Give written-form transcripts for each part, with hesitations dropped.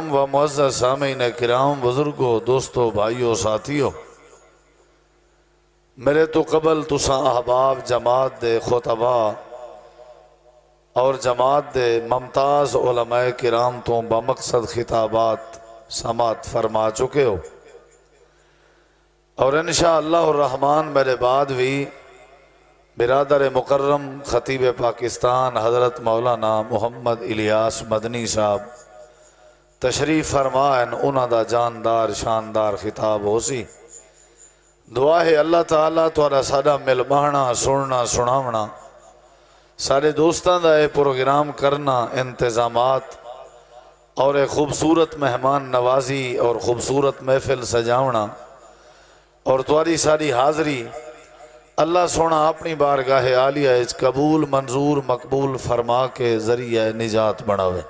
کرام و معزز سامعین کرام، بزرگوں، دوستوں، بھائیوں، ساتھیوں، میرے تو قبل تساں احباب جماعت دے خطبہ اور جماعت دے ممتاز علماء کرام تو بمقصد خطابات سماعت فرما چکے ہو، اور انشاءاللہ الرحمن میرے بعد بھی برادر مکرم خطیب پاکستان حضرت مولانا محمد الیاس مدنی صاحب تشریف فرمائن، انہاں دا جاندار شاندار خطاب ہو سی۔ دعا ہے اللہ تعالیٰ تھوڑا ساڈا مل بہنا، سننا، سناونا، سارے دوستاں دا اے پروگرام کرنا، انتظامات اور ایک خوبصورت مہمان نوازی اور خوبصورت محفل سجاونا اور تمہاری ساری حاضری اللہ سونا اپنی بارگاہ عالیہ اچ قبول منظور مقبول فرما کے ذریعہ نجات بناوے۔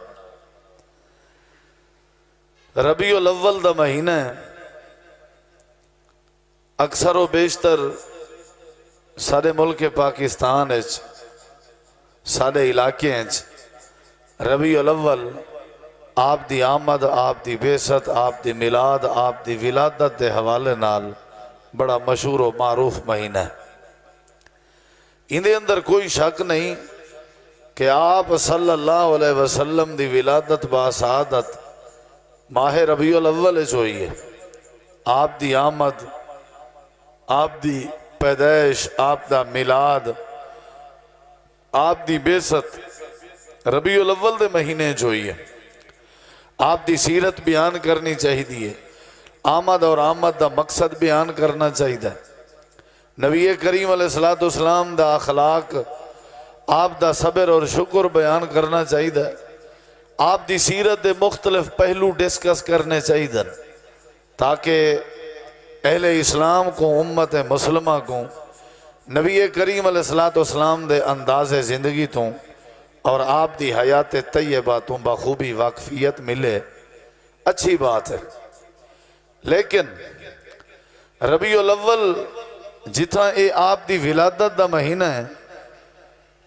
ربیع الاول دا مہینہ ہے، اکثر و بیشتر سارے ملک پاکستان اچ سارے علاقے اچ ربیع الاول آپ دی آمد، آپ دی بعثت، آپ دی میلاد، آپ دی ولادت دے حوالے نال بڑا مشہور و معروف مہینہ ہے۔ اندے اندر کوئی شک نہیں کہ آپ صلی اللہ علیہ وسلم دی ولادت باسعادت ماہ ربیع الاول ہوئی ہے۔ آپ دی آمد، آپ دی پیدائش، آپ دا میلاد، آپ دی بعثت ربیع الاول دے مہینے ہوئی ہے۔ آپ دی سیرت بیان کرنی چاہیے، آمد اور آمد دا مقصد بیان کرنا چاہیے، نبی کریم علیہ السلام دا اخلاق، آپ دا صبر اور شکر بیان کرنا چاہیے، آپ دی سیرت دے مختلف پہلو ڈسکس کرنے چاہیے تاکہ اہل اسلام کو، امت مسلمہ کو نبی کریم علیہ السلام دے انداز زندگی تو اور آپ دی حیات طیبہ تو بخوبی واقفیت ملے، اچھی بات ہے۔ لیکن ربیع الاول جتنا اے آپ دی ولادت دا مہینہ ہے،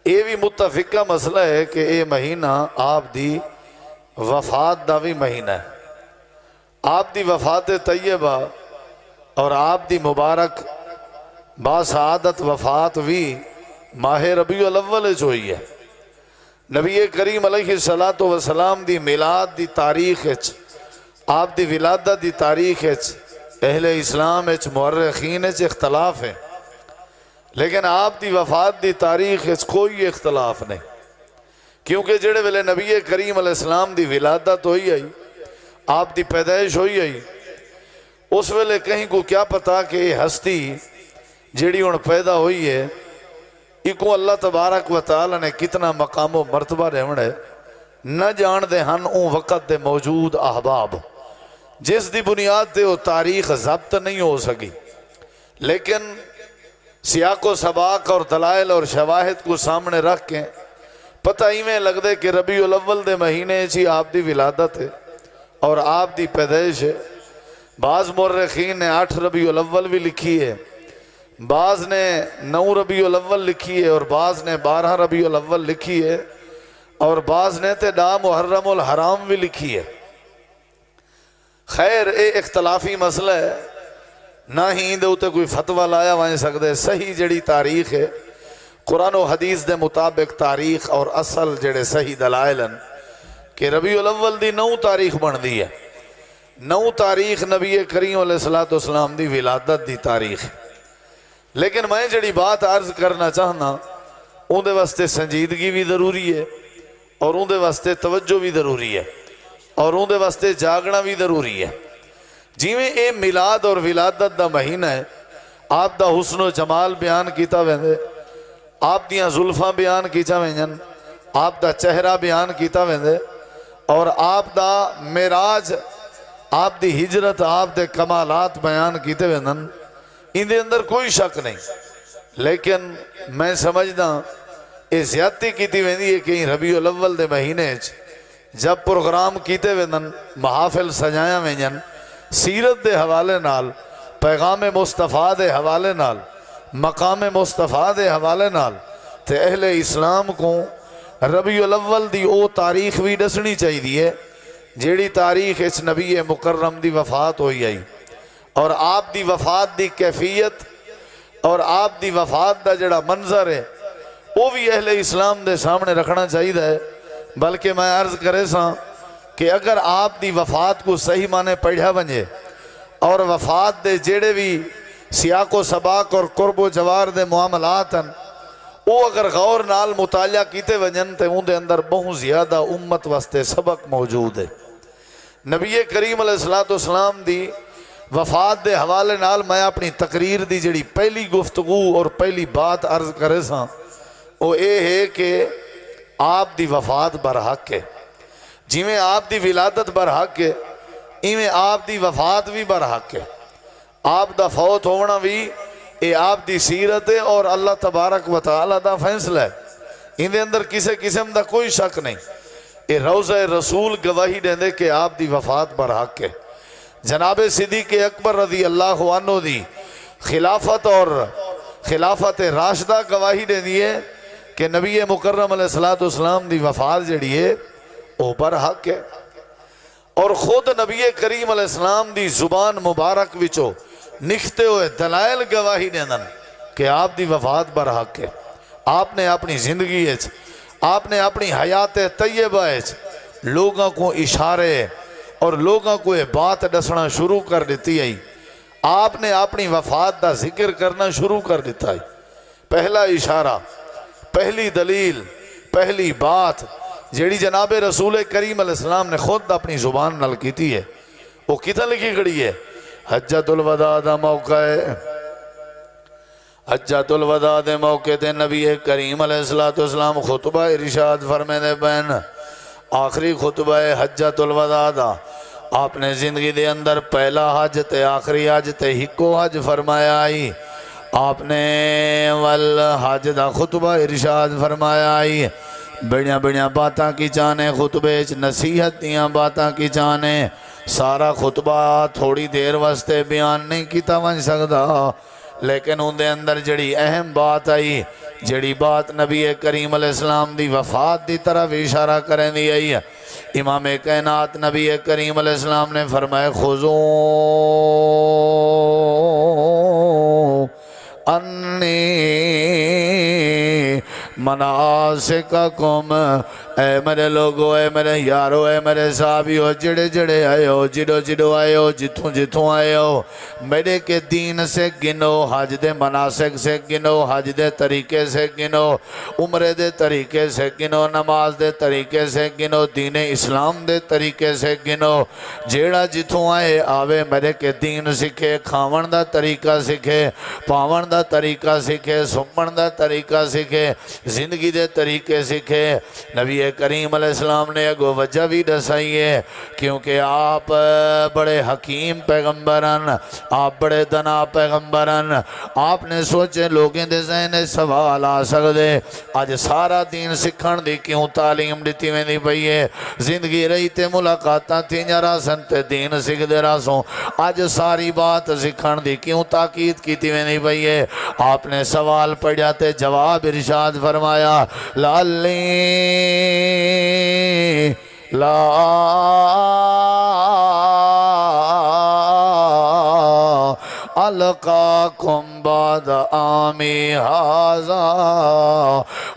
اے بھی متفقہ مسئلہ ہے کہ اے مہینہ آپ دی وفات دا بھی مہینہ ہے۔ آپ دی وفات طیبہ اور آپ دی مبارک باسعادت وفات بھی ماہ ربیع الاول ہوئی ہے۔ نبی کریم علیہ السلام دی میلاد دی تاریخ آپ دی ولادت دی تاریخ اہل اسلام مورخین اختلاف ہے، لیکن آپ دی وفات دی تاریخ کوئی اختلاف نہیں، کیونکہ جڑے ویلے نبی کریم علیہ السلام دی ولادت ہوئی آئی، آپ دی پیدائش ہوئی آئی، اس ویلے کہیں کو کیا پتا کہ یہ ہستی جڑی ان پیدا ہوئی ہے، ایکو اللہ تبارک و تعالی نے کتنا مقام و مرتبہ رہنے نہ جان دے ہن اون وقت دے موجود احباب، جس دی بنیاد دے وہ تاریخ ضبط نہیں ہو سکی، لیکن سیاق و سباق اور دلائل اور شواہد کو سامنے رکھ کے پتہ ہی میں لگ دے کہ ربیع الاول دے مہینے چی آپ دی ولادت ہے اور آپ دی پیدائش ہے۔ بعض مورخین نے 8 ربیع الاول بھی لکھی ہے، بعض نے 9 ربیع الاول لکھی ہے، اور بعض نے 12 ربیع الاول لکھی ہے، اور بعض نے تے دا محرم الحرام بھی لکھی ہے۔ خیر اے اختلافی مسئلہ ہے، نہ ہی دے ہوتے کوئی فتوہ لایا وائیں سکتے، صحیح جڑی تاریخ ہے قرآن و حدیث دے مطابق تاریخ اور اصل جڑے صحیح دلائلن کہ ربیع الاول دی 9 تاریخ بن دی ہے، 9 تاریخ نبی کریم علیہ السلام دی ولادت دی تاریخ۔ لیکن میں جڑی بات عرض کرنا چاہنا ان دے واسطے سنجیدگی بھی ضروری ہے، اور ان دے واسطے توجہ بھی ضروری ہے، اور ان دے واسطے جاگنا بھی ضروری ہے۔ جیویں اے میلاد اور ولادت دا مہینہ ہے، آپ دا حسن و جمال بیان کیتا ویندے، آپ دیاں زلفاں بیان کیتا ویندن، آپ دا چہرہ بیان کیتا ویندے، اور آپ دا معراج، آپ دی ہجرت، آپ دے کمالات بیان کیتے ویندن، ان دے اندر کوئی شک نہیں۔ لیکن میں سمجھدا یہ زیادتی کیتی ویندی ہے کہ ربیع الاول دے مہینے جب پروگرام کیتے ویندن، محافل سجایا ویندن، سیرت دے حوالے نال، پیغام مصطفیٰ دے حوالے نال، مقام مصطفیٰ دے حوالے نال، تے اہل اسلام کو ربیع الاول دی او تاریخ بھی دسنی چاہیے جیڑی تاریخ اس نبی مکرم دی وفات ہوئی آئی اور آپ دی وفات دی کیفیت اور آپ دی وفات دا جڑا منظر ہے وہ بھی اہل اسلام دے سامنے رکھنا چاہیے ہے۔ بلکہ میں عرض کرے سا کہ اگر آپ دی وفات کو صحیح معنی پڑھا بنجے اور وفات دے جڑے بھی سیاق و سباق اور قرب و جوار دے معاملات ہیں وہ اگر غور نال مطالعہ کیتے وجن تے ان دے اندر بہت زیادہ امت واسطے سبق موجود ہے۔ نبی کریم علیہ السلام دی وفات دے حوالے نال میں اپنی تقریر دی جڑی پہلی گفتگو اور پہلی بات عرض کرے سا وہ اے ہے کہ آپ دی وفات برحق ہے، جی میں آپ دی ولادت برحق ہے ایویں آپ دی وفات بھی برحق ہے۔ آپ دا فوت ہونا بھی اے آپ دی سیرت ہے اور اللہ تبارک و تعالی دا فیصلہ ہے، ان دے اندر کسے قسم دا کوئی شک نہیں۔ اے روضہ رسول گواہی دے کہ آپ دی وفات برحق ہے۔ جناب صدیق اکبر رضی اللہ عنہ دی خلافت اور خلافت راشدہ گواہی دے دیئے کہ نبی مکرم علیہ السلام دی وفات جڑی ہے وہ برحق ہے، اور خود نبی کریم علیہ السلام دی زبان مبارک وچو نکھتے ہوئے دلائل گواہی دیندن کہ آپ دی وفات برحق ہے۔ آپ نے اپنی زندگی آپ نے اپنی حیات طیبہ لوگوں کو اشارے اور لوگوں کو یہ بات دسنا شروع کر دیتی ہے۔ آپ نے اپنی وفات دا ذکر کرنا شروع کر دیتا ہے۔ پہلا اشارہ، پہلی دلیل، پہلی بات جیڑی جناب رسول کریم علیہ السلام نے خود اپنی زبان نل کیتی ہے وہ کتنا لکھی گڑی ہے؟ حجت الوداع دا موقع ہے۔ حجت الوداع دے موقع تے نبی کریم علیہ السلام خطبہ ارشاد فرمے دے بین آخری خطبہ حجت الوداع دا آپ نے زندگی دے اندر پہلا حج تے آخری حج تے ہکو حج فرمایا آئی۔ آپ نے والحج دا خطبہ ارشاد فرمایا آئی۔ بڑیاں بڑیاں باتاں کی جانے خطبے نصیحت دیاں باتاں کی جانے، سارا خطبہ تھوڑی دیر واسطے بیان نہیں کیتا ون سکتا، لیکن ان دے اندر جڑی اہم بات آئی، جڑی بات نبی کریم علیہ السلام دی وفات دی طرف اشارہ کریں دی آئی ہے۔ امام کائنات نبی کریم علیہ السلام نے فرمائے خذو انی مناسککم، اے میرے لوگو، اے میرے یارو، اے میرے صحابیو، جڑے جڑے آئے ہو، جڑو جڑو آئے ہو، جتوں جتوں آئے ہو، میرے کے دین سے گنو، حج دے مناسک سے گنو، حج دے طریقے سے گنو، عمرے دے طریقے سے گنو، نماز دے طریقے سے گنو، دین اسلام دے طریقے سے گنو۔ جیڑا جتوں آئے آوے میرے کے دین سکھے، کھاون دا طریقہ سکھے، پاون دا طریقہ سکھے، سمن دا طریقہ سکھے، زندگی دے طریقے سکھے۔ نبی کریم علیہ السلام نے اگو وجہ بھی دسائیے کیونکہ آپ بڑے حکیم پیغمبران، آپ بڑے دنا پیغمبران۔ آپ نے سوچے لوگیں دے ذہن سوال آ سکتے آج سارا دین سکھن دی کیوں تعلیم دیتی میں دی پئیے؟ زندگی رہی تے ملاقاتاں تھی جرا سن تے دین سکھ دے راسوں، آج ساری بات سکھن دی کیوں تاکید کیتی میں دی پئیے؟ آپ نے سوال پڑھاتے جواب ارشاد فرمایا لالی لا القاکم بعد آمی حاضا،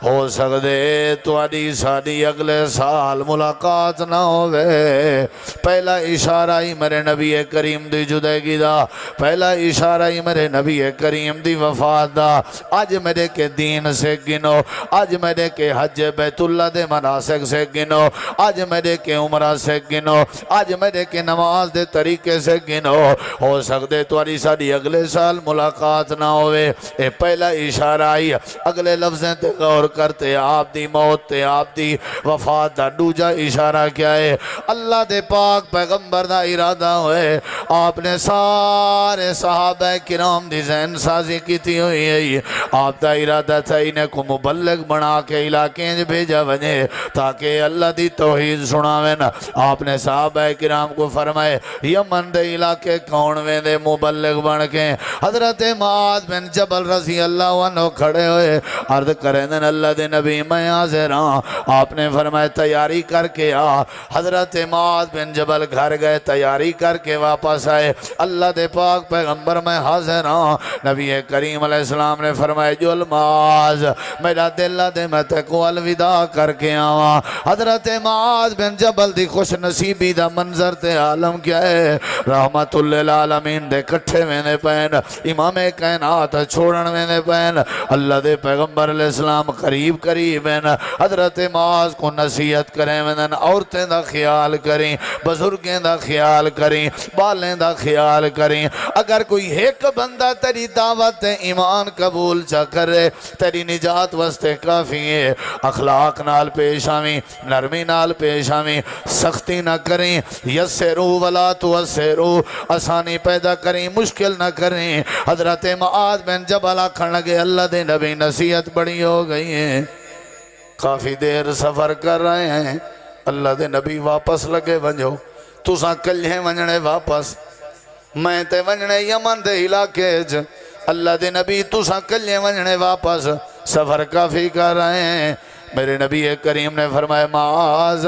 ہو سکتے تواڈی ساڈی اگلے سال ملاقات نہ ہوئے۔ پہلا اشارہ ہی میرے نبی کریم دی جدگی دا، پہلا اشارہ ہی میرے نبی کریم دی وفات دا۔ آج میرے کے دین سے گنو، آج میرے کے حج بیت اللہ دے مناسک سے گنو، آج میرے کے عمرہ سے گنو، آج میرے کے نماز دے طریقے سے گنو، ہو سکتے تواڈی ساڈی اگلے سال ملاقات نہ ہوئے۔ اے پہلا اشارہ آئی۔ اگلے لفظیں تے غور کرتے آپ دی موت تے آپ دی وفات دا دوجا اشارہ کیا ہے؟ اللہ دے پاک پیغمبر دا ارادہ ہوئے، آپ نے سارے صحابہ کرام دی ذہن سازی کی تھی ہوئی ہے۔ آپ دا ارادہ تھا انہیں کو مبلغ بنا کے علاقیں بھیجا وجے تاکہ اللہ دی توحید سناویں۔ آپ نے صحابہ کرام کو فرمائے یمن دے علاقے کون وے دے مبلغ بن کے حضرت معاذ معاذ بن جبل رضی اللہ عنہ کھڑے ہوئے عرض کریں دن اللہ دے نبی میں حاضر ہاں. آپ نے فرمایا تیاری کر کے آ. حضرت معاذ بن جبل گھر گئے, تیاری کر کے واپس آئے. اللہ دے پاک پیغمبر میں حاضر ہاں. نبی کریم علیہ السلام نے فرمایا جو معاذ میرا دل دے میں تے کو الوداع کر کے آواں. حضرت معاذ بن جبل دی خوش نصیبی دا منظر تے عالم کیا ہے. رحمت للعالمین دے کٹھے میں نے پہن, امام کائنات چھوڑن میں نے پہن. اللہ دے پیغمبر علیہ السلام قریب قریب ہیں. حضرت معاذ کو نصیحت کریں میں نے, عورتیں دا خیال کریں, بزرگیں دا خیال کریں, بالیں دا خیال کریں. اگر کوئی ایک بندہ تیری دعوت ایمان قبول چا کرے تیری نجات واسطے کافی ہے. اخلاق نال پیش آویں, نرمی نال پیش آویں, سختی نہ کریں. یسرو ولا توسرو, آسانی پیدا کریں مشکل نہ کریں. حضرت معاذ بن جبل آکھن لگے اللہ دے نبی نصیحت بڑی ہو گئی ہے, کافی دیر سفر کر رہے ہیں. اللہ دے نبی واپس لگے ونجو, تساں کلھیں ونجنے واپس, میں تے ونجنے یمن دے علاقے چ. اللہ دے نبی تساں کلھیں ونجنے واپس, سفر کافی کر رہے ہیں. میرے نبی کریم نے فرمایا معاذ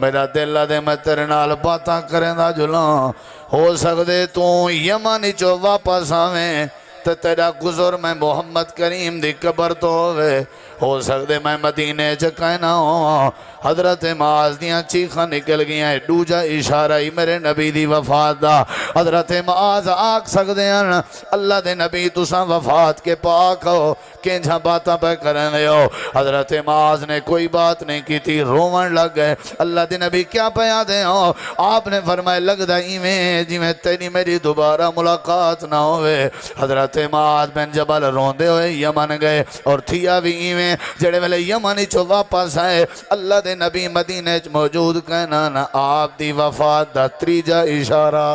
میرا دل دے میں تیرے نال باتاں کریں دا جلاں. ہو سکدے تو یمن چو واپس آویں تو تیرا گزر میں محمد کریم دی قبر تو ہوئے. ہو سکدے میں مدینے چکائنا ہوں. حضرت معاذ دیاں چیخاں نکل گیا ہے, دوجا اشارہ ہی میرے نبی دی وفات دا. حضرت معاذ آکھ سکدے ہیں اللہ دے نبی تساں وفات کے پاک ہو, کینجھا باتاں پہ کریں دے ہو. حضرت معاذ نے کوئی بات نہیں کی تھی, رومن لگ گئے. اللہ دے نبی کیا پیا دے ہو؟ آپ نے فرمائے لگ دا ایمیں جی میں تیری میری دوبارہ ملاقات نہ ہوئے. حضرت معاذ بن جبل روندے ہوئے یمن گئے, اور تھیا بھی ایمیں جڑے والے یمنی چو واپس آئے. اللہ دے نبی مدینے چ موجود کہنا نا آپ دی وفات دا تریجا اشارہ.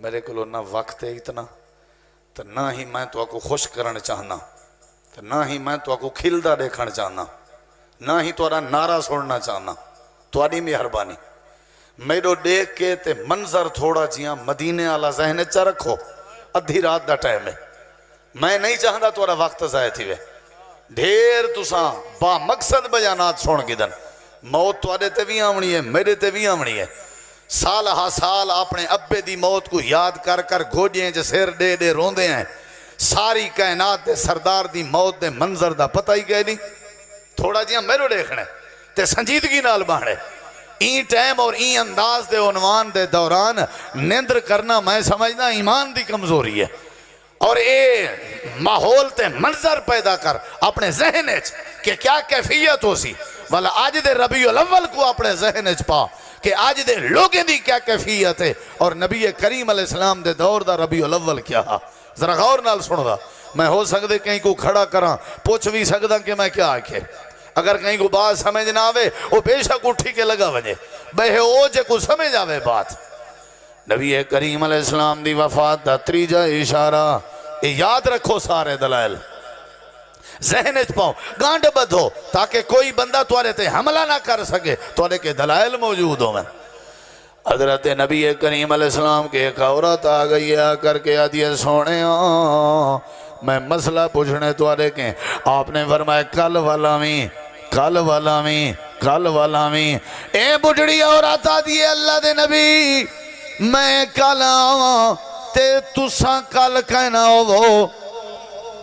میرے کو نہ وقت ہے اتنا, تو نہ ہی میں تو کو خوش کرنا چاہنا, تو نہ ہی میں تو کو کھلدا دیکھنا چاہنا, نہ ہی تو نعرہ سننا چاہنا. تو آڈی مہربانی میرو دیکھ کے تے منظر تھوڑا جیاں مدینے والا ذہن چ رکھو. ادھی رات دا ٹائم ہے, میں نہیں چاہتا تو وقت ضائع تھی وے. ڈھیر تساں با مقصد بیانات سن گدن. موت تو آدھے تے بھی آمنی ہے, میرے تے بھی آمنی ہے. سال ہا سال اپنے ابے دی موت کو یاد کر کر گھوڑیاں جے سیر دے دے روندے ہیں. ساری کائنات دے سردار دی موت دے منظر دا پتہ ہی گئے نہیں. تھوڑا جیاں میرو دیکھنے تے سنجیدگی نال باندھے. این ٹائم اور این انداز دے عنوان دے دوران نیندر کرنا میں سمجھنا ایمان دی کمزوری ہے. اور اے ماحول تے منظر پیدا کر اپنے ذہن اچ کہ کیا کیفیت ہو سی. والا آج دے ربیع الاول کو اپنے ذہن اچ پا کہ آج دے لوگیں دی کیا کیفیت ہے, اور نبی کریم علیہ السلام دے دور دا ربیع الاول کیا ہا. ذرا غور نال سن دا. میں ہو سکدے کہیں کو کھڑا کراں, پوچھ بھی سکدا کہ میں کیا آکھے. اگر کہیں کو بات سمجھ نہ آوے وہ بے شک اٹھی کے لگا وجے بے او جے کو سمجھ آوے بات. نبی کریم علیہ السلام دی وفات دا تریجا اشارہ یاد رکھو. سارے دلائل ذہن اچ پاؤ, گانڈ بدھو تاکہ کوئی بندہ توارے تے حملہ نہ کر سکے. توارے کے دلائل موجود ہوں. حضرت نبی کریم علیہ السلام کے ایک عورت آ گئی ہے, کر کے آدھی سونے میں مسئلہ پوچھنے توارے کے. آپ نے فرمایا کل والا میں کل والا میں کل والا میں. اے بڑھڑی عورت آدھی اللہ دے نبی میں کل آواں تے تساں کل کہنا ہو.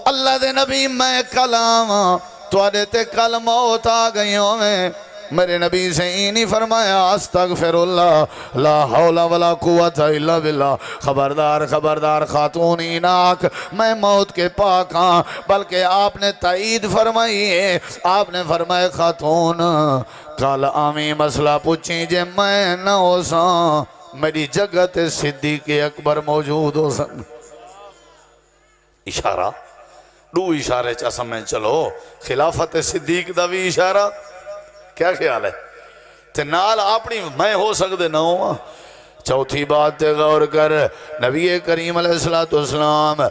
اللہ دے نبی میں کل آواں توڑے تے کل موت آ گئی ہوئے. میرے نبی سے ہی نہیں فرمایا استغفر اللہ لا حول ولا قوت الا باللہ. خبردار خبردار خاتون ایناک میں موت کے پاک ہاں. بلکہ آپ نے تائید فرمائی ہے. آپ نے فرمایا خاتون کل آمی مسئلہ پوچھیں جے میں نہ ہو ساں میری جگہ تے صدیق اکبر موجود ہو سن. اشارہ دو اشارے چا سمجھ چلو. خلافت صدیق دا بھی اشارہ کیا خیال ہے تے نال اپنی میں ہو سکتے نہ ہوں. چوتھی بات تے غور کر. نبی کریم علیہ السلام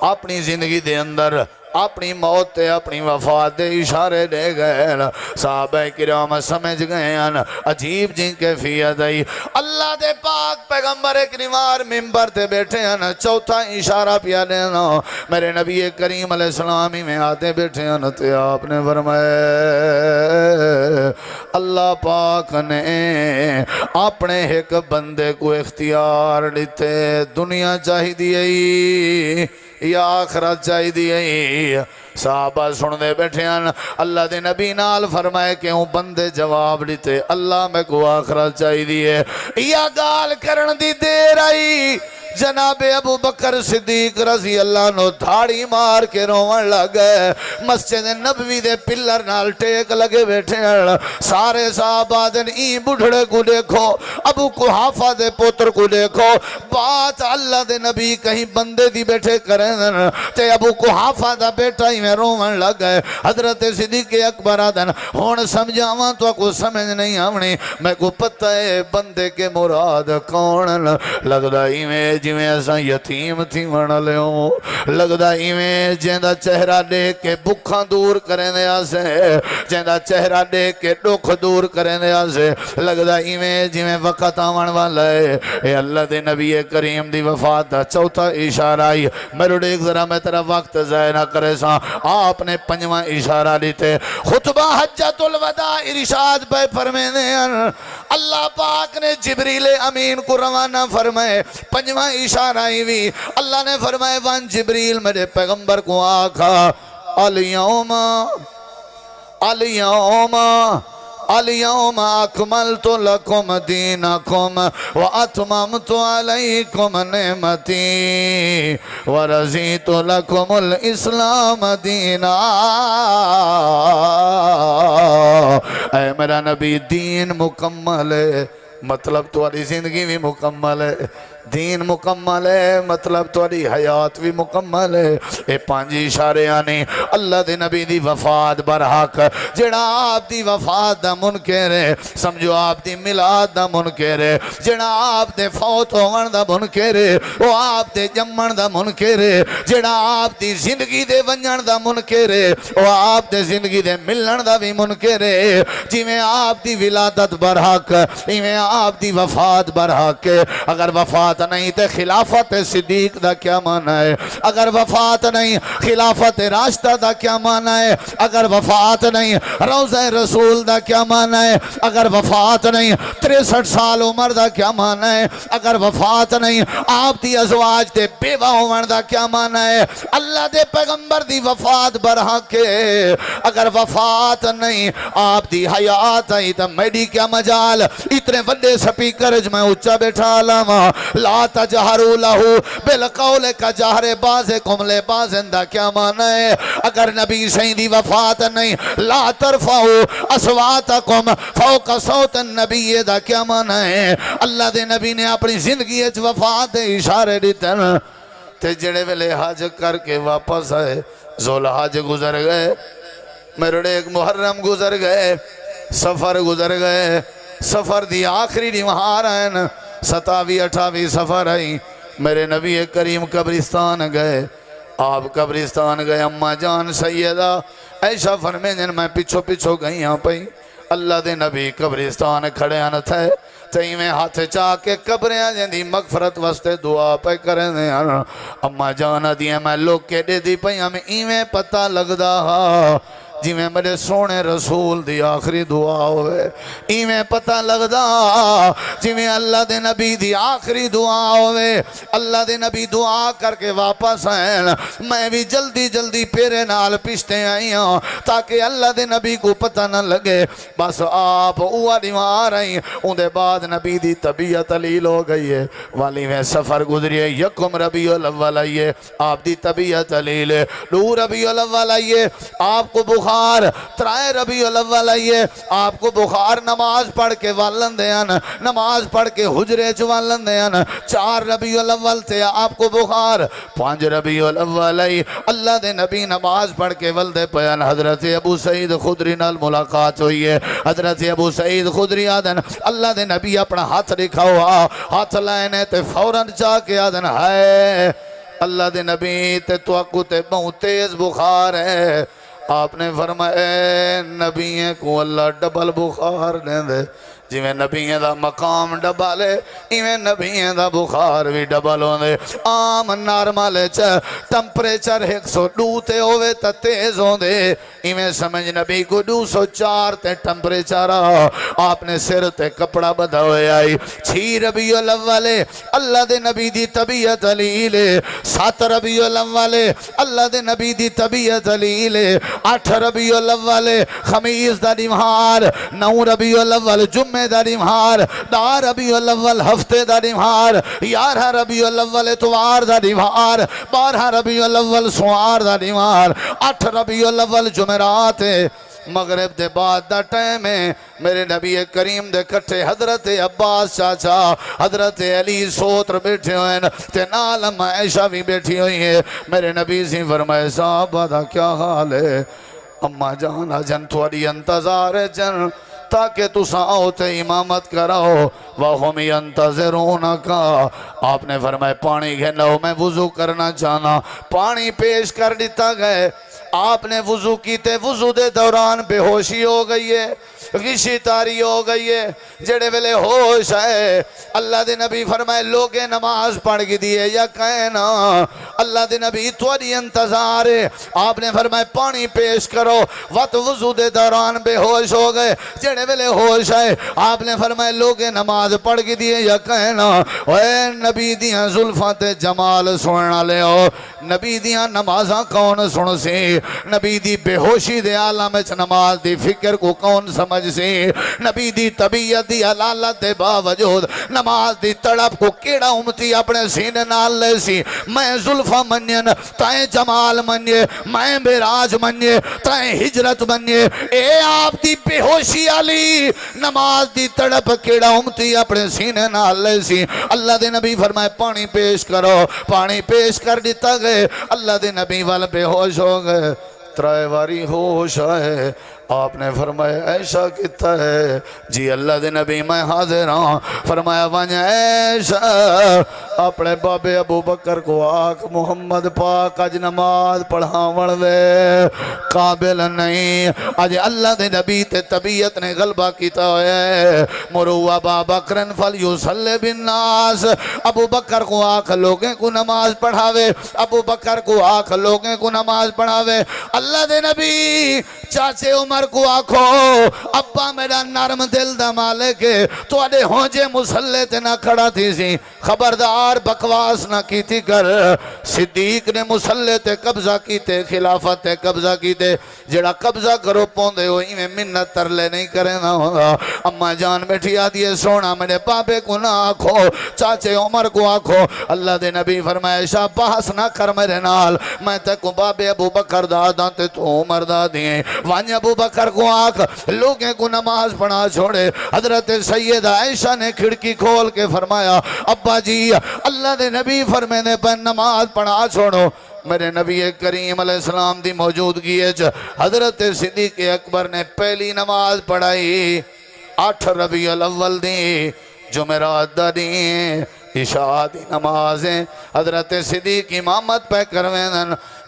اپنی زندگی دے اندر اپنی موت تے اپنی وفات دے اشارے دے گئے. صحابہ کرام سمجھ گئے ہیں عجیب جن کیفیت آئی. اللہ دے پاک پیغمبر کریم ممبر تے بیٹھے ہیں نا چوتھا اشارہ پیا دینا میرے نبی کریم علیہ السلام ہی میں آتے بیٹھے ہیں نا تے آپ نے فرمایا اللہ پاک نے اپنے ایک بندے کو اختیار دیتے دنیا چاہی دی یا آخرت چاہی دی صحابہ سن دے بیٹھے ہیں اللہ دے نبی نال فرمائے کہ ہوں بندے جواب دیتے اللہ میں کو آخرت چاہی دیئے یا گال کرن دی دیر آئی جناب ابو بکر صدیق رضی اللہ عنہ دھاڑی مار کے روان لگے مسجد نبوی دے پلر نال ٹیک لگے بیٹھے ہیں سارے صحابہ دن این بڑھڑے کو دیکھو ابو قحافہ دے پوتر کو دیکھو بات اللہ دے نبی کہیں بندے دی بیٹھے کریں تے ابو قحافہ دا بیٹا ہی میں روان لگے حضرت صدیق اکبر آدن ہون سمجھاواں تو کو سمجھ نہیں آونی میں کو پتہ ہے بندے کے مراد کون لگدا ہی میں جویں ایسا یتیم تھی وڑا لے ہوں لگدا ایویں جیندہ چہرہ دیکھ کے بکھاں دور کریں دے آسے جیندہ چہرہ دیکھ کے دکھ دور کریں دے آسے لگدا ایویں جویں وقت آوان والا ہے اے اللہ دے نبی کریم دی وفات دا چوتھا اشارہ آئی میرے ایک ذرا میں تیرا وقت ضائع نہ کرے سا آپ نے پنجواں اشارہ دیتے خطبہ حجت الوداع ارشاد پہ فرمینے اللہ پاک نے جبریل امین کو روانہ فرمائے پنجواں اشارہ ہی بھی اللہ نے فرمائے وان جبریل میرے پیغمبر کو آکھا اليوم اکملت لکم دینکم واتممت علیکم نعمتی ورزیت لکم الاسلام دینا اے میرا نبی دین مکمل ہے مطلب تمہاری زندگی بھی مکمل ہے دین مکمل ہے مطلب تمہاری حیات بھی مکمل ہے اے پانچ اشارے آنے اللہ دے نبی دی وفات برحق جڑا آپ دی وفات دا منکر ہے سمجھو آپ دی میلاد دا منکر ہے جڑا آپ دے فوت ہون دا منکر ہے وہ آپ دے جمن دا منکر ہے جڑا آپ دی زندگی دے ونجن دا منکر ہے وہ آپ دے زندگی دے ملن دا بھی منکر ہے جی میں آپ دی ولادت برحق جی میں آپ دی وفات برحق اگر وفات نہیں تے خلافت صدیق دا کیا معنی ہے اگر وفات نہیں خلافت راشدہ دا کیا معنی ہے اگر وفات نہیں روضہ رسول دا کیا معنی ہے اگر وفات نہیں 63 سال عمر دا کیا معنی ہے اگر وفات نہیں آپ دی ازواج دے بیوہ ہون دا کیا معنی ہے اللہ دے پیغمبر دی وفات برحق ہے اگر وفات نہیں آپ دی حیات ہے تا میڈی کیا مجال اتنے وڈے سپیکر میں اچھا بیٹھا لاما لا تجہروا لہو بالقول کا جہر بعضکم لبعض دا کیا معنی ہے اگر نبی شہیدی وفات نہیں لا ترفعوا اصواتکم فوق صوت النبی دا کیا معنی ہے اللہ دے نبی نے اپنی زندگی اچھ وفات اشارے دیتے ہیں تے جڑے ویلے حج کر کے واپس آئے ذوالحج گزر گئے میرے ایک محرم گزر گئے سفر گزر گئے سفر دی آخری نمہار ہیں 27-28 سفر آئی میرے نبی کریم قبرستان گئے آپ قبرستان گئے اماں جان سیدہ عائشہ فرمین میں پچھو گئی ہاں پئی اللہ دے نبی قبرستان کھڑے آنا تھے تئی میں ہاتھ چاہ کے قبریں جن دی مغفرت واسطے دعا پہ کریں دے اماں جانا دیئے میں لوگ کے دے دی پئی ہمیں ایویں پتہ لگ دا جی میں میرے سونے رسول دی آخری دعا ہوئے ایویں پتہ لگ دا جی میں اللہ دے نبی دی آخری دعا ہوئے اللہ دے نبی دعا کر کے واپس آئیں میں بھی جلدی پیرے نال پشتے آئی ہوں تاکہ اللہ دے نبی کو پتہ نہ لگے بس آپ اوہ دیوار آئیں ان دے بعد نبی دی طبیعت علیل ہو گئی ہے والی میں سفر گزریے یکم ربیع الاول آئیے آپ دی طبیعت علیل ہے 2 ربیع الاول آئیے آپ کو بخار ترائے ربیع الاول آئیے آپ کو بخار نماز پڑھ کے والن دیان نماز پڑھ کے حجرے چوالن دیان 4 ربیع الاول تے آپ کو بخار 5 ربیع الاول آئی اللہ دے نبی نماز پڑھ کے والدے پیان حضرت ابو سعید خدری نال ملاقات ہوئی ہے حضرت ابو سعید خدری آدن اللہ دے نبی اپنا ہاتھ رکھا ہوا ہاتھ لائنے تے فوراں چاہ کے آدن ہے اللہ دے نبی تے تو اکو تے بہت تیز بخار ہے آپ نے فرمایا نبی کو اللہ ڈبل بخار دیں دے جی میں نبیوں دا مقام ڈبالے ایویں نبیوں دا بخار بھی ڈبل ہوندے عام نارمل ٹمپریچر 102 تے ہوئے تا تیز ہوندے ایویں سمجھ نبی کو 204 تے ٹمپریچر آپ نے سر تے کپڑا بدھا ہوئے آئی 6 ربیع الاول اللہ دے نبی دی طبیعت علیل 7 ربیع الاول اللہ دے نبی دی طبیعت علیل 8 ربیع الاول خمیس دا نمہار 9 ربیع الاول جمعہ دا نمہار 10 ربیع الاول ہفتے دا نمہار 11 ربیع الاول اتوار دا نمہار 12 ربیع الاول سوار دا نمہار 8 ربیع الاول جمعرات مغرب دے بعد دا ٹائم ہے میرے نبی کریم دے کٹھے حضرت عباس چاچا حضرت علی سوتر بیٹھے ہوئے تے نال عائشہ بھی بیٹھی ہوئی ہے میرے نبی سے فرمائے صحابہ دا کیا حال ہے اماں جانا جن تھوڑی انتظار ہے جن تاکہ تُساں آؤتے امامت کراؤ وَهُمْ يَنْتَظِرُونَكَ آپ نے فرمائے پانی گھناؤ میں وضو کرنا چاہنا پانی پیش کر دیتا گئے آپ نے وضو کیتے وضو دے دوران بے ہوشی ہو گئی ہے غشی تاری ہو گئی ہے جڑے ویلے ہوش ہے اللہ دے نبی فرمائے لوگے نماز پڑھ گی دیئے یا کہنا اللہ دے نبی توڑی انتظار ہے آپ نے فرمائے پانی پیش کرو وقت وضو دے دوران بے ہوش ہو گئے جڑے ویلے ہوش ہے آپ نے فرمائے لوگے نماز پڑھ گی دیئے یا کہنا اے نبی دیاں زلفات جمال سننا لے ہو نبی دیاں نمازاں کون سن سی نبی دی بے ہوشی دے عالم اچ نماز دی فکر کو کون سمجھ سی نبی دی طبیعت دی حلالت دے باوجود نماز دی تڑپ کو کیڑا امتی اپنے سینے نال لے سی میں زلفہ منین تائیں جمال منیے میں بیراج منیے تائیں ہجرت منیے اے آپ دی بے ہوشی علی نماز دی تڑپ کیڑا امتی اپنے سینے نال لے سی اللہ دے نبی فرمائے پانی پیش کرو پانی پیش کر دیتا گئے اللہ دے نبی وال بے ہوش ہو گئے ترائے واری ہوش آئے آپ نے فرمایا عائشہ کتا ہے جی اللہ دے نبی میں حاضر ہوں فرمایا وانیا عائشہ اپنے بابے ابو بکر کو آکھ محمد پاک آج نماز پڑھاں وڑوے قابل نہیں آج اللہ دے نبی تے طبیعت نے غلبہ کیتا ہے مرو ابا بکرن فلیسلی بالناس ابو بکر کو آکھ لوگیں کو نماز پڑھاوے ابو بکر کو آکھ لوگیں کو نماز پڑھاوے اللہ دے نبی چاچے عمر کو آکھو ابا میرا نرم دل دا مالک تو اڈے ہونجے مسلح تے نہ کھڑا تھی سی خبردار بکواس نہ کی تھی کر صدیق نے مسلح تے قبضہ کیتے خلافت تے قبضہ کیتے جڑا قبضہ کرو پوندے ہوئی میں منت ترلے نہیں کرے نہ ہوگا اما جان بیٹھی آدھی ہے سونا میرے پاپے کو نہ آکھو چاچے عمر کو آکھو اللہ دے نبی فرمائے شاہ بحث نہ کر میرے نال میں تے کو بابے ابو بکر دادا تے تو عمر دادی ہیں وانی ابو بکر کو آکھ لوگیں کو نماز پڑھا چھوڑے حضرت سیدہ عائشہ نے کھڑکی کھول کے فرمایا ابا جی اللہ دے نبی فرمینے پر نماز پڑھا چھوڑو میرے نبی کریم علیہ السلام دی موجودگی ہے حضرت صدیق اکبر نے پہلی نماز پڑھائی 8 ربیع الاول دی جمعرات دا دی عشاء دی نمازیں حضرت صدیق امامت پہ کرویں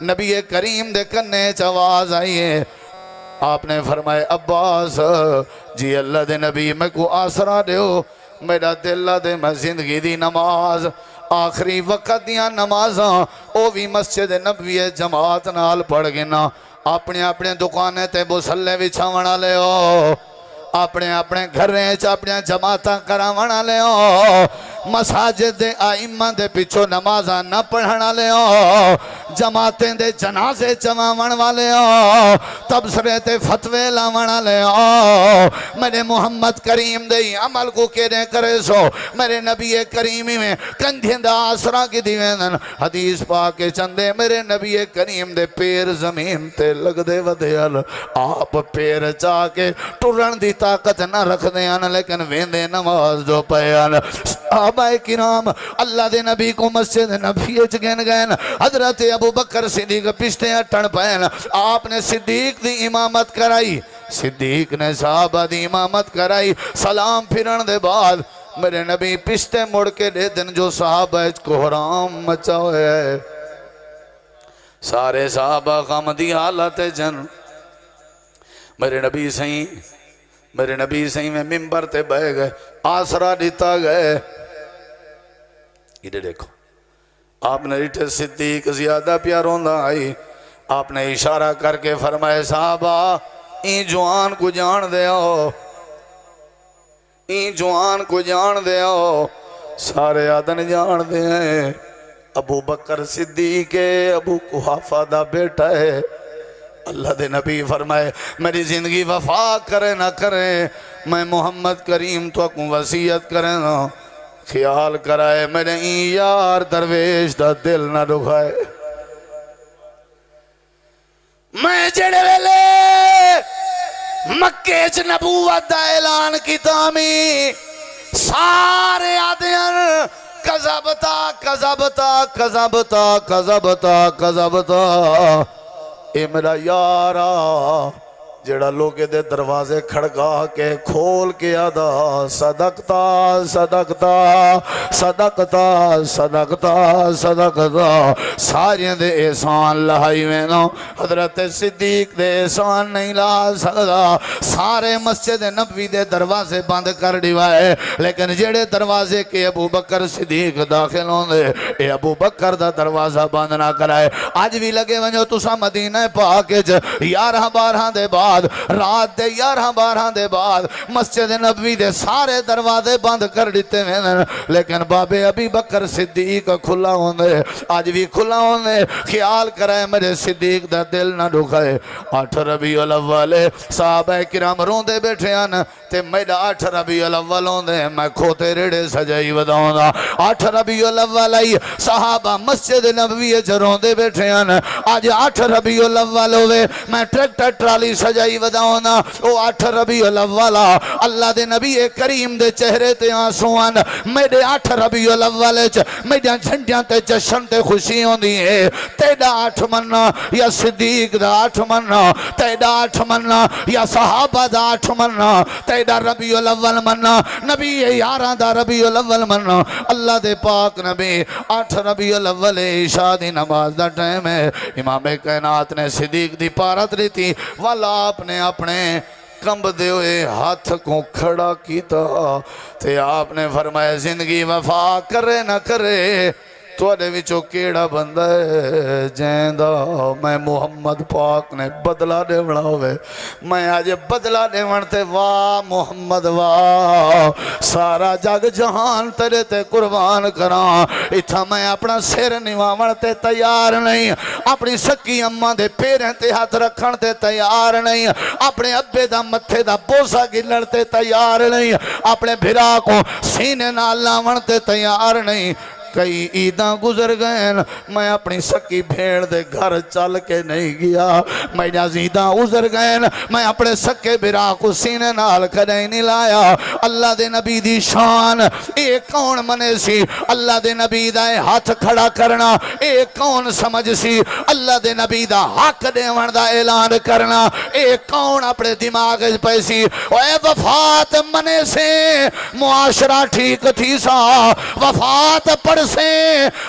نبی کریم دے کنے چواز آئیے آپ نے فرمائے عباس جی اللہ دے نبی میں کو آسرا دے ہو میرا دل دے میں زندگی دی نماز آخری وقت دیاں نمازاں او بھی مسجد نبوی جماعت نال پڑھ گنا اپنے اپنے دکانے تے مسلح بچھاونا لے ہو اپنے اپنے گھریں اپنے جماعتاں کراونا لے ہو مساجد دے آئمہ دے پچھو نمازاں نہ پڑھنا لے ہو جماعتیں دے جنازے چواون والے ہو تبصرے تے فتوے لاونا لے ہو میرے محمد کریم دے عمل کو کیرے کرے سو میرے نبی کریمی میں کندھیں دا آسرا کی دیوینن حدیث پاکے چندے میرے نبی کریم دے پیر زمین تے لگ دے ودیال آپ پیر چاہ کے ٹرن دی طاقت نہ رکھ دیان لیکن ویندے نماز جو پیان صحابہ کرام اللہ دے نبی کو مسجد نبی گین گین حضرت ابو بکر صدیق پشتے اٹھن پہن آپ نے صدیق دی امامت کرائی صدیق نے صحابہ دی امامت کرائی سلام پھرن دے بعد میرے نبی پشتے مڑ کے دے دن جو صحابہ کو حرام مچا ہوئے ہے سارے صحابہ غم دی حالت جن میرے نبی سہیں میرے نبی صحیح میں ممبر تے بہ گئے آسرا دیتا گئے ادھر دیکھو آپ نے ریٹھے صدیق زیادہ پیاروں دا آئی آپ نے اشارہ کر کے فرمائے صحابہ این جوان کو جان دے آؤ این جوان کو جان دے آؤ سارے آدن جان دے ہیں ابو بکر صدیق ابو قحافہ دا بیٹا ہے اللہ دے نبی فرمائے میری زندگی وفا کرے نہ کرے میں محمد کریم تو اکوں وصیت کرے نا خیال کرائے میرے این یار درویش دا دل نہ دکھائے میں جڑے ویلے مکے چ نبوت دا اعلان کی تامی سارے آدھیاں کذبتا کذبتا کذبتا کذبتا کذبتا اے میرا یارا جڑا لوگے دے دروازے کھڑکا کے کھول کے آدھا صدقتا صدقتا صدقتا صدقتا صدقتا سارے دے احسان لہائی میں نو حضرت صدیق دے احسان نہیں لا سکتا سارے مسجد نبوی دے دروازے بند کر دیوائے لیکن جڑے دروازے کے ابو بکر صدیق داخل ہوں دے اے ابو بکر دا دروازہ بند نہ کرائے آج بھی لگے ونجو تسا مدینہ پاکے 11-12 دے بعد رات دے 11-12 دے بعد مسجد نبوی دے سارے دروازے بند کر دیتے ہیں لیکن بابے ابی بکر صدیق کھلا ہوندے آج بھی کھلا ہوندے خیال کرائے میرے صدیق دا دل نہ دکھائے 8 ربیع الاول صحابہ کرام روندے بیٹھے ہیں تے میڈا 8 ربیع الاول ہوندے میں کھوتے ریڑے سجائی وداؤں دا 8 ربیع الاول آئی صحابہ مسجد نبوی روندے بیٹھے ہیں آج 8 ربیع الاول ہوئے میں ٹریکٹر ٹرالی سجائی وداؤں نا او 8 ربیع الاول اللہ دے نبی کریم دے چہرے تے آنسوان میرے 8 ربیع الاول میڈا جھنڈیاں تے جشن تے خوشی ہوندی ہے تیڑا 8 مننا یا صدیق دا 8 مننا تیڑا 8 مننا یا صحابہ دا 8 مننا تیڑا ربیع الاول مننا نبی یاراں دا ربیع الاول مننا اللہ دے پاک نبی 8 ربیع الاول عشاء دی نماز دا ٹائم ہے امام کائنات نے صدیق دی پارت لیتی والا آپ نے اپنے کمب دے ہوئے ہاتھ کو کھڑا کیتا تے آپ نے فرمایا زندگی وفا کرے نہ کرے تو اڈے وچو کیڑا بندہ ہے جیندہ میں محمد پاک نے بدلہ دیوڑا ہوئے میں آج بدلہ دیوڑتے واہ محمد واہ سارا جگ جہان تیرے تے قربان کران اتھا میں اپنا سیر نواوڑتے تیار نہیں اپنی سکی اممہ دے پیریں تے ہاتھ رکھن تے تیار نہیں اپنے ابے دا متھے دا بوسا گلڑتے تیار نہیں اپنے بھرا کو سینے نال لاوڑتے تیار نہیں کئی عیداں گزر گئے میں اپنی سکی بھیڑ دے گھر چل کے نہیں گیا میں عیداں گزر گئے میں اپنے سکے برا کو سینے نال کھڑے نہیں لایا اللہ دے نبی دی شان اے کون منے سی اللہ دے نبی دا ہاتھ کھڑا کرنا اے کون سمجھ سی اللہ دے نبی دا حق دیوان دا اعلان کرنا اے کون اپنے دماغ پیسی اے وفات منے سے معاشرہ ٹھیک تھی سا وفات پڑھ سے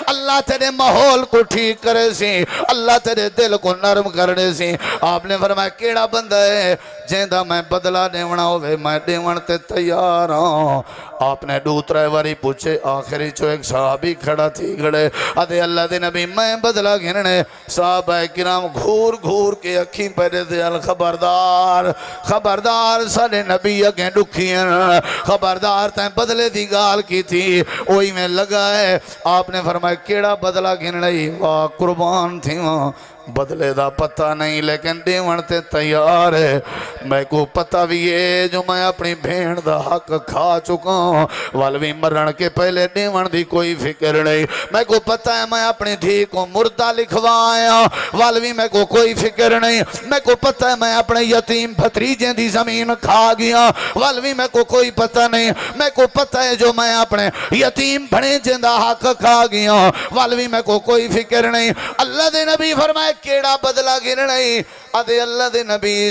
اللہ تیرے ماحول کو ٹھیک کرے سی اللہ تیرے دل کو نرم کرنے سی آپ نے فرمایا کیڑا بندہ ہے جیندہ میں بدلہ دیونا ہوئے میں دیوان تے تیار ہوں آپ نے دوترے واری پوچھے آخری چو ایک صحابی کھڑا تھی گھڑے ادھے اللہ دے نبی میں بدلہ گھننے صحابہ کرام گھور گھور کے اکھیں پہنے دے خبردار خبردار سارے نبی اگیں دکھیں خبردار تین بدلے دی گال کی تھی وہی میں لگا ہے آپ نے فرمایا کیڑا بدلہ گھننے واہ قربان تھی وہاں بدلے دا پتہ نہیں لیکن دیوان تے تیار ہے میں کو پتہ بھی ہے جو میں اپنی بھیڑ دا حق کھا چکا ہوں والوی مرن کے پہلے دیوان دی کوئی فکر نہیں میں کو پتہ ہے میں اپنی دھی کو مردہ لکھوایا والوی میں کو کوئی فکر نہیں میں کو پتہ ہے میں اپنے یتیم بھتریجیں دی زمین کھا گیا والوی میں کو کوئی پتہ نہیں میں کو پتہ ہے جو میں اپنے یتیم بھنیجیں دا حق کھا گیا والوی میں کو کوئی فکر نہیں اللہ دے نبی فرمائے کیڑا بدلہ گر نہیں ادھے اللہ دے نبی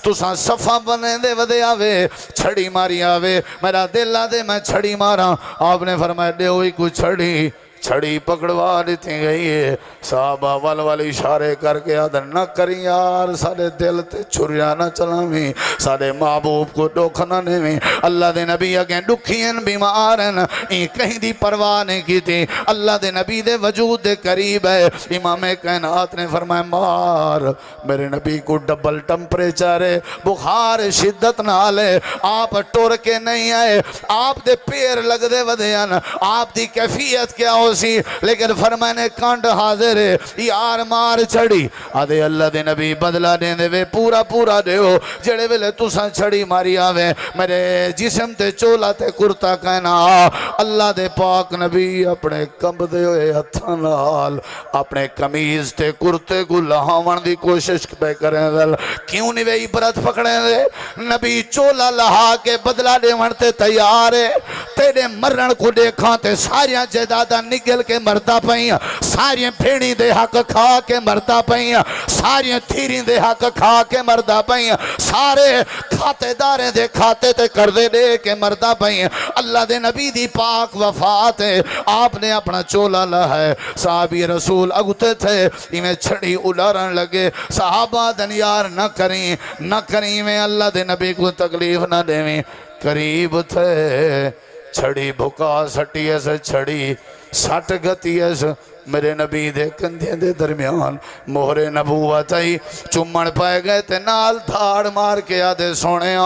تُساں صفہ بنے دے ودے آوے چھڑی ماری آوے میرا دل آدھے میں چھڑی مارا آپ نے فرمایا دے ہوئی کو چھڑی چھڑی پکڑوا دیتی گئی ہے صحابہ ول اشارے کر کے آدھر نہ کریں یار سارے دل تے چھریا نہ چلاویں سارے محبوب کو دکھ نہ دیویں اللہ دے نبی اگیں دکھین بیمارن این کہیں دی پرواہ نہیں کی تھی اللہ دے نبی دے وجود دے قریب ہے امام کائنات نے فرمایا مار میرے نبی کو ڈبل ٹمپریچر ہے بخار شدت نال ہے آپ ٹور کے نہیں آئے آپ دے پیر لگ دے ودیان آپ دی کیفیت کیا ہو سی لیکن فرمانے کانڈ حاضر ہے یار مار چھڑی آدھے اللہ دے نبی بدلہ دیں دے وے پورا دے ہو جڑے ویلے تُساں چھڑی ماری آوے میرے جسم تے چولا تے کرتا کہنا اللہ دے پاک نبی اپنے کمب دے ہوئے ہتھانال اپنے کمیز تے کرتے کو لہاون دی کوشش پہ کریں دل کیوں نہیں وے عبرت پکڑیں دے نبی چولا لہا کے بدلہ دے ونتے تیار ہے تیرے مرن کو دیکھاں تے ساریاں جدادہ نگل کے مرتا پہیں ساریاں پھیڑی دے حق کھا کے مرتا پہیں ساریاں تھیریں دے حق کھا کے مرتا پہیں سارے کھاتے داریں دے کھاتے تے کردے دے کے مرتا پہیں اللہ دے نبی دی پاک وفات ہے آپ نے اپنا چولا لہائے صحابی رسول اگتے تھے میں چھڑی اڑارن لگے صحابہ دنیار نہ کریں میں اللہ دے نبی کو تکلیف نہ دیں قریب تھے چھڑی بھکا سٹی ایسے چھڑی سٹ گتی ایسے میرے نبی دے کندھے دے درمیان مہر نبوت آئی چمڑ پائے گئے تے نال دھاڑ مار کے آدھے سونے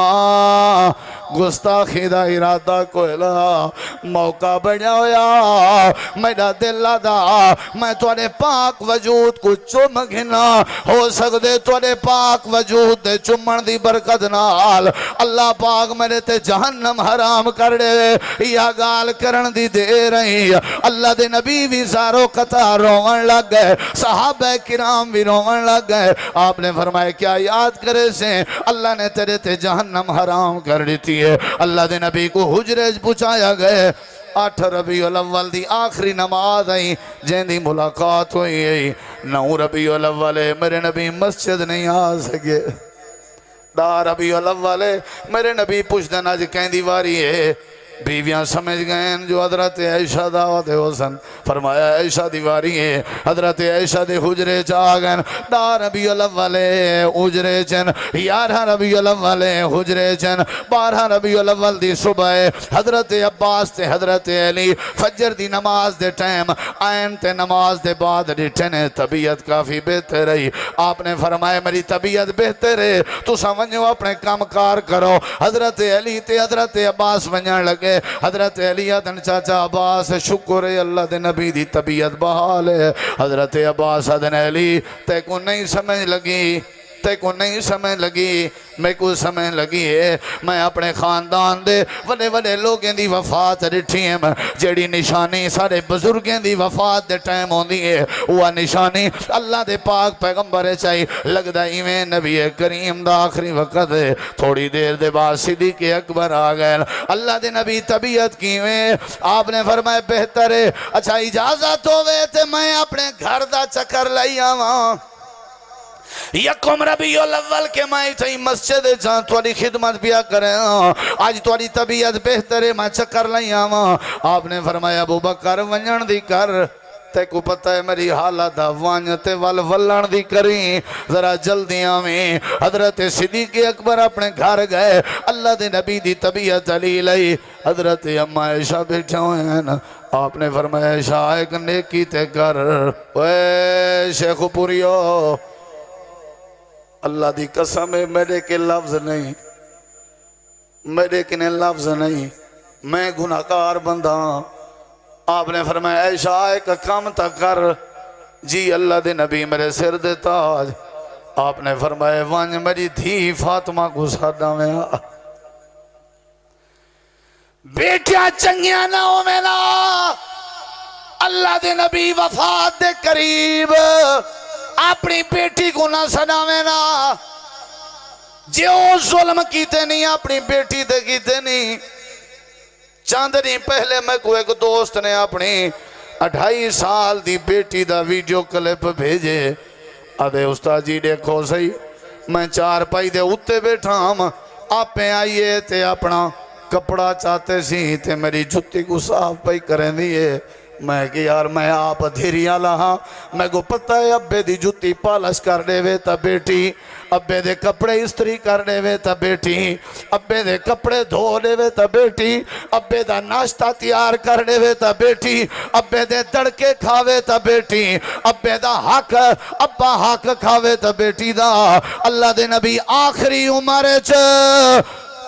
گستاخی دا ارادہ کوئلہ موقع بڑھا ہویا میرا دل دا میں توڑے پاک وجود کو چم گھنا ہو سکتے توڑے پاک وجود دے چمڑ دی برکت نال اللہ پاک میرے تے جہنم حرام کر دے یا گال کرن دی دے رہی اللہ دے نبی بھی زارو قطع روان لگ گئے صحابہ کرام بھی روان لگ گئے آپ نے فرمایا کیا یاد کرے سے اللہ نے تیرے تے جہنم حرام کر دیتی ہے اللہ دے نبی کو حجرج پوچھایا گئے 8 ربیع الاول دی آخری نماز آئی جن دی ملاقات ہوئی 9 ربیع الاول میرے نبی مسجد نہیں آ سکے 10 ربیع الاول میرے نبی پوچھدن آج کہیں دیواری ہے بیویاں سمجھ گئے جو حضرت عائشہ دعوت حسن فرمایا عائشہ دیواری ہے حضرت عائشہ دے حجرے چاہ گئے 10 ربیع الاول حجرے چن 11 ربیع الاول حجرے چن 12 ربیع الاول دی صبح حضرت عباس تے حضرت علی فجر دی نماز دے ٹائم آئین تے نماز دے بعد ڈٹھنے طبیعت کافی بہتر رہی آپ نے فرمایا میری طبیعت بہتر ہے تو سمجھو اپنے کام کار کرو حضرت علی تے حضرت عباس ونجن لگے حضرت علی آدن چاچا عباس شکر ہے اللہ دے نبی دی طبیعت بحال ہے حضرت عباس آدن علی تے کو نہیں سمجھ لگی میں کو سمجھ لگی ہے میں اپنے خاندان دے وڈے لوگیں دی وفات رٹھی ہیں جیڑی نشانی سارے بزرگیں دی وفات دے ٹائم ہوندی ہے وہ نشانی اللہ دے پاک پیغمبر چاہی لگدہ ایمیں نبی کریم دا آخری وقت ہے تھوڑی دیر دے بعد صدیق اکبر آ گئے اللہ دے نبی طبیعت کیویں آپ نے فرمایا بہتر ہے اچھا اجازت ہوئے تے میں اپنے گھر دا چکر لئی آواں یکم ربیع الاول کے میں تھی مسجد جان توڑی خدمت بیا کریں آج توڑی طبیعت بہتر ہے میں چکر لئی آواں آپ نے فرمایا ابو بکر ونجن دی کر تے کو پتہ ہے میری حالت وانجتے ولن دی کریں ذرا جلدی آمیں حضرت صدیق اکبر اپنے گھر گئے اللہ دے نبی دی طبیعت علی لئی حضرت اماں عائشہ بیٹھے ہوئے ہیں آپ نے فرمایا عائشہ ایک نیکی تے کر اے شیخ پوریو اللہ دی قسم ہے میرے کے لفظ نہیں میں گناہگار بندہ آپ نے فرمایا عائشہ ایک کام تک کر جی اللہ دے نبی میرے سر دے تاج آپ نے فرمایا وانج میری دھی فاطمہ کو ساڑھا میں بیٹیا چنگیاں نہ ہو مینا اللہ دے نبی وفات دے قریب اپنی بیٹی کو نہ سناوے نا جو ظلم کیتے نہیں اپنی بیٹی دے کیتے نہیں چاند نہیں پہلے میں کو ایک دوست نے اپنی 28 سال دی بیٹی دا ویڈیو کلپ بھیجے آدھے استاد جی دیکھو صحیح میں 4 پائی دے اتے بیٹھا ہم آپ پہ آئیے تے اپنا کپڑا چاہتے سی تے میری جھتی کو صاف پائی کریں دیئے میں کہ یار میں آپ دھیریاں لہاں میں کو پتہ ہے ابے دی جُتی پالش کر دے وے تا بیٹی ابے دے کپڑے استری کر دے وے تا بیٹی ابے دے کپڑے دھو دے وے تا بیٹی ابے دا ناشتہ تیار کر دے وے تا بیٹی ابے دے تڑکے کھاوے تا بیٹی ابے دا حق ابا حق کھاوے تا بیٹی دا اللہ دے نبی آخری عمر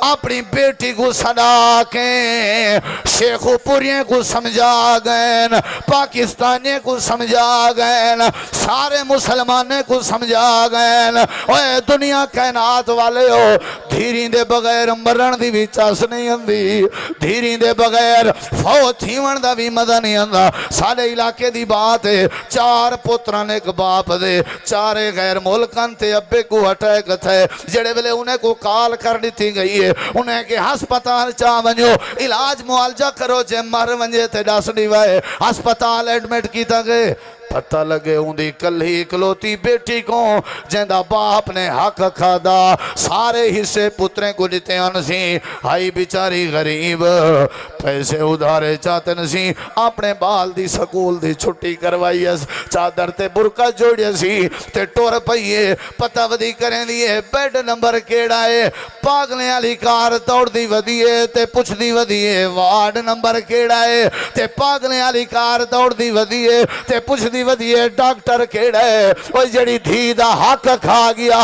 اپنی بیٹی کو صدا کے شیخو پوریں کو سمجھا گئے پاکستانی کو سمجھا گئے سارے مسلمانے کو سمجھا گئے اوے دنیا کائنات والے ہو دھیریں دے بغیر مرن دی بھی چاس نہیں اندی دھیریں دے بغیر فوت ہیون دا بھی مدہ نہیں اندہ سارے علاقے دی بات ہے 4 پتران ایک باپ دے 4 غیر ملکان تے ابے کو اٹیک تھے جڑے بلے انہیں کو کال کر دیتی گئی ہے انہیں کہ ہسپتال چاہ ونجو علاج معالجہ کرو جے مر ونجے تے ڈاس دیوائے ہسپتال ایڈمٹ کیتا گئے پتہ لگے اندھی کل ہی اکلوتی بیٹی کو جیندہ باپ نے حق کھادا سارے حصے پتریں کو دیتے انسی ہائی بیچاری غریب پیسے ادھارے چاہتے نسی اپنے بال دی سکول دی چھٹی کروائی اس چادر تے برکہ جوڑی سی تے ٹور پئیے پتہ ودی کریں دیئے بیڈ نمبر کیڑائے پاگلیں علی کار توڑ دی ودیئے تے پچھ دی ودیئے وارڈ نمبر کیڑائے تے پاگلیں علی کار توڑ دی ودیئے تے پچھ دی ودیئے ڈاکٹر کیڑے وہ جڑی دھی دا حق کھا گیا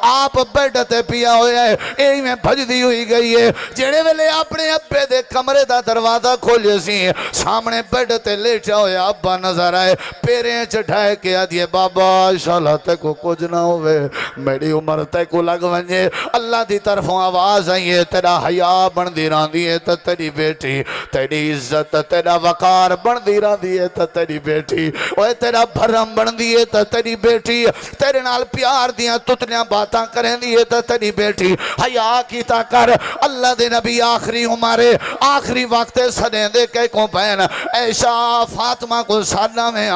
آپ بیڈ تے پیا ہوئے اے میں بھج دی ہوئی گئی ہے جڑے ویلے اپنے ابے دے کمرے دا دروازہ کھولے سی سامنے بیڈ تے لیٹا ہوئے ابا نظر آئے پیریں چٹھائے کے آدھیے بابا انشاءاللہ تے کو کچھ نہ ہوئے میری عمر تے کو لگ ونجے اللہ دی طرفوں آواز آئیے تیرا حیاء بن دی ران دیئے تا تیری بیٹی تیری عزت تیرا وقار بن دی ران دیئے تا تیری بیٹی اوہ تیرا بھرم بن دیئے تا تیری بیٹی تیرے نال پیار دیاں تتلیاں باتاں کریں دیئے تا تیری بیٹی حیاء کی تا کر اللہ دے نبی آخری عمرے آخری وقت صدیں دے کے کو پہن عائشہ فاطمہ کو سادہ میں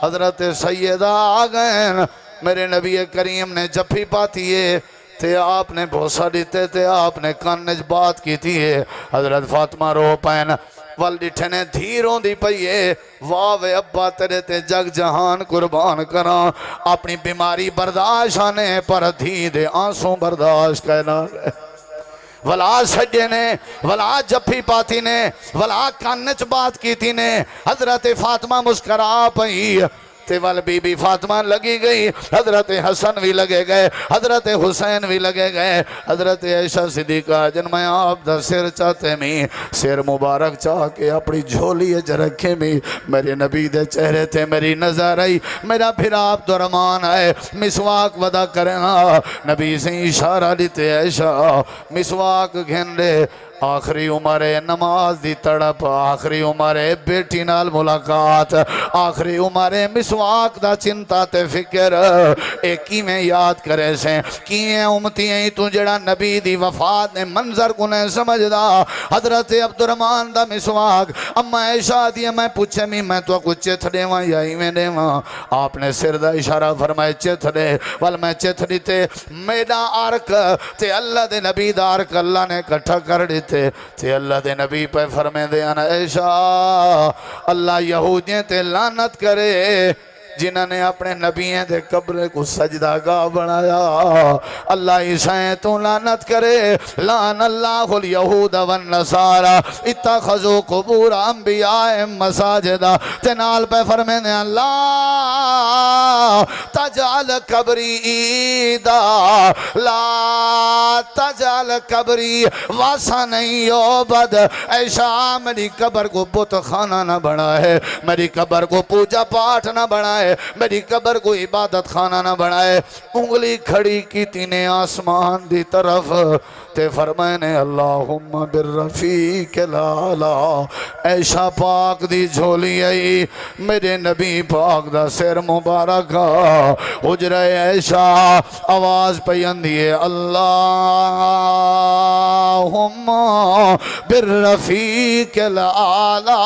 حضرت سیدہ آگئن میرے نبی کریم نے جپھی پاتی ہے تے آپ نے بھوسا دیتے تے آپ نے کانج بات کی تھی ہے حضرت فاطمہ رو پہن والڈٹھے نے دھیروں دی پئیے واوے ابا تیرے تے جگ جہان قربان کران اپنی بیماری برداشت آنے پر دھی دے آنسوں برداشت کہنا رہے ولا سجے نے ولا جپھی پاتی نے ولا کانچ بات کی تھی نے حضرت فاطمہ مسکرا پئی تے وال بی بی فاطمہ لگی گئی حضرت حسن بھی لگے گئے حضرت حسین بھی لگے گئے حضرت عائشہ صدیقہ جن میں آپ دا سر چاہتے میں سر مبارک چاہ کے اپنی جھولی اج رکھے میں میرے نبی دے چہرے تھے میری نظر آئی میرا پھر آپ درمان آئے مسواک ودا کرنا نبی سے اشارہ دیتے عائشہ مسواک گھن دے آخری عمر نماز دی تڑپ آخری عمر بیٹی نال ملاقات آخری عمر مسواک دا چنتا تے فکر ایکی میں یاد کرے سے کیے امتی ہیں تو جڑا نبی دی وفات نے منظر کو نہیں سمجھ دا حضرت عبدالرحمن دا مسواک اما عائشہ دیا میں پوچھے میں تو کچھ چتھ دے وہاں یا ہی میں دے وہاں آپ نے سر دا اشارہ فرمائے چتھ دے وال میں چتھ دیتے میرا عرق تے اللہ دے نبی دا عرق اللہ نے کٹھا کر دیتے تے اللہ دے نبی پہ فرمے دے انا عائشہ اللہ یہودیاں تے لعنت کرے جنہوں نے اپنے نبییں دے قبر کو سجدہ گاہ بنایا اللہ عیسائیں تو لعنت کرے لعن اللہ الیہود والنصارى اتخذوا قبور انبیاء مساجدہ تنال پہ فرمینے اللہ تجعل قبری عیدا لا تجعل قبری واسا نہیں یعبد عائشہ میری قبر کو بت خانہ نہ بنا ہے میری قبر کو پوجا پاٹ نہ بنا ہے میری قبر کو عبادت خانہ نہ بنائے انگلی کھڑی کی تینے آسمان دی طرف تے فرمائنے اللہم بالرفیق لالا عائشہ پاک دی جھولی آئی میرے نبی پاک دا سر مبارک حجرہ عائشہ آواز پیندیے اللہم بالرفیق لالا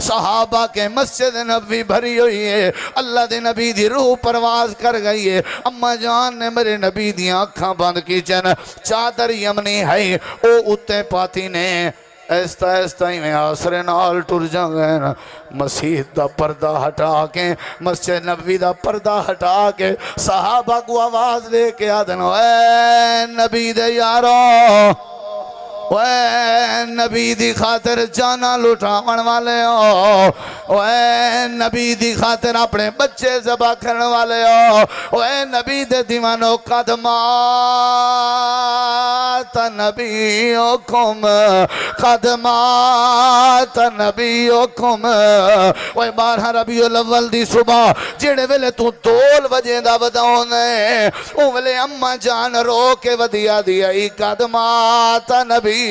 صحابہ کے مسجد نبی بھری ہوئی ہے اللہ دے نبی دی روح پرواز کر گئی ہے اما جان نے میرے نبی دی آنکھاں بند کی چن چادر یمنی ہے او اتے پاتی نے ایستا ایستا ہی میں آسرے نال ٹر جاؤں نا مسجد دا پردہ ہٹا کے مسجد نبوی دا پردہ ہٹا کے صحابہ کو آواز دے کے آدن اے نبی دے یارو اے نبی دی خاطر جانا لٹاون والے ہو اے نبی دی خاطر اپنے بچے ذبح کرنے والے ہو اے نبی دے دیوانو قدمات نبیکم قدمات نبیکم اے 12 ربیع الاول دی صبح جڑے ویلے تو تول وجہ دا وداؤنے او ویلے اماں جان رو کے ودیا دیا قدمات نبی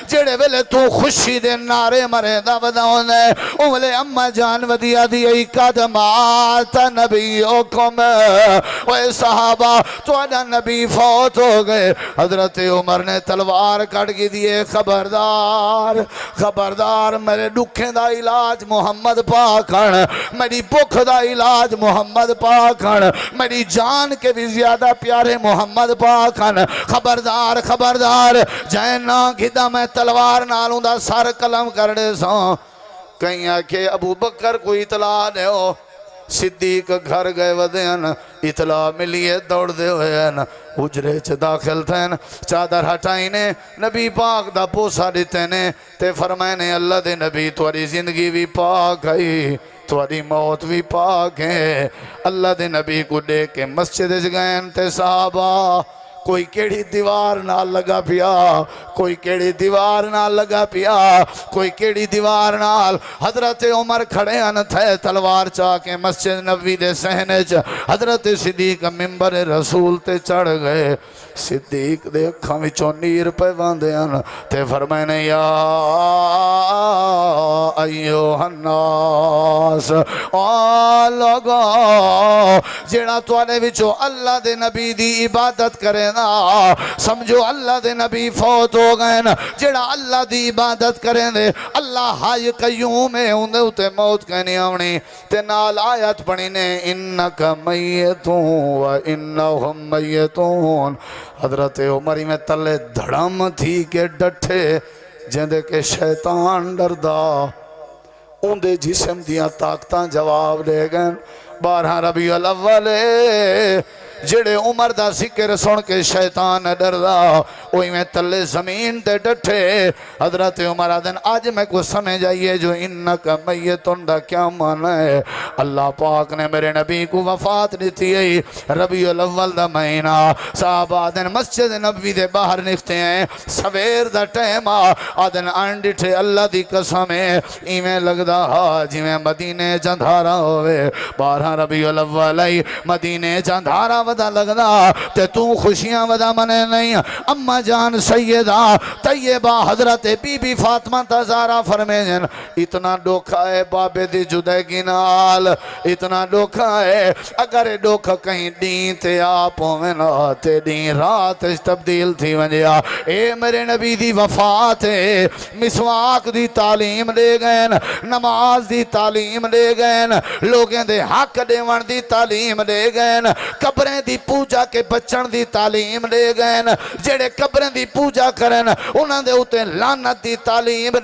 جڑے ویلے تو خوشی دے نعرے مرے دا وداؤنے اولے اممہ جان ودیا دی قدمات نبیکم اے صحابہ تو اڈا نبی فوت ہو گئے حضرت عمر نے تلوار کٹ کی دیئے خبردار خبردار میرے دکھیں دا علاج محمد پاکن میری بکھ دا علاج محمد پاکن میری جان کے بھی زیادہ پیارے محمد پاکن خبردار خبردار جائے نا گھدا میں تلوار نالوں دا سار قلم کردے سوں کہیں آکے ابو بکر کو اطلاع دے ہو صدیق گھر گئے ودین اطلاع ملیے دوڑ دے ہوئے حجرے چھ داخل تھے چادر ہٹائینے نبی پاک دا پوسا دیتے تے فرمائنے اللہ دے نبی تواری زندگی بھی پاک ہے تواری موت بھی پاک ہے اللہ دے نبی کو دے کے مسجد گئن تے صحابہ کوئی کیڑی دیوار نہ لگا پیا کوئی کیڑی دیوار نہ لگا پیا کوئی کیڑی دیوار نہ حضرت عمر کھڑے ان تھے تلوار چاہ کے مسجد نبوی دے سہنے چ حضرت صدیق ممبر رسول تے چڑھ گئے صدیق دے اکھاں وچوں نیر پہ واندے ان تے فرمائنے یا ایوہ الناس لوگو جیڑا توانے وچوں اللہ دے نبی دی عبادت کرے نا سمجھو اللہ دے نبی فوت ہو گئے نا جیڑا اللہ دی عبادت کریں دے اللہ ہائی قیوم ہے اندھے اتے موت کہنی آونی تے نال آیت پڑھینے انکا میتون و انہم میتون حضرت عمری میں تلے دھڑم تھی کہ ڈٹھے جندے کے شیطان ڈردہ اندھے جسم دیا طاقتاں جواب دے گئن 12 ربیع الاول جڑے عمر دا ذکر سن کے شیطان ڈردا وہی میں تلے زمین تے ڈٹھے حضرت عمر آدن آج میں کو سمجھ آئیے جو انکا میتون دا کیا مانا ہے اللہ پاک نے میرے نبی کو وفات دیتی ہے ربیع الاول دا مہینہ صاحب آدن مسجد نبوی دے باہر نکتے ہیں سویر دا ٹائم آدن آنڈٹھے اللہ دی قسم ہے ایمیں لگدا جی میں مدینے جندھارا ہوئے 12 ربیع الاول مدینے جندھارا ودا لگنا تے تو خوشیاں ودا منے نہیں اممہ جان سیدہ طیبہ حضرت بی بی فاطمہ تزارہ فرمین اتنا ڈوکھا ہے بابے دی جدگی نال اتنا ڈوکھا ہے اگر ڈوکھا کہیں دین تے آپ ہوئے تے دین رات تبدیل تھی ونجیا اے میرے نبی دی وفات ہے مسواک دی تعلیم لے گئے نماز دی تعلیم لے گئے لوگیں دے حق دیوان دی تعلیم لے گئے قبریں دی پوجا کے بچن دی تعلیم لے گئے جڑے قبریں دی پوجا کرن انہاں دے اتے لعنت دی تعلیم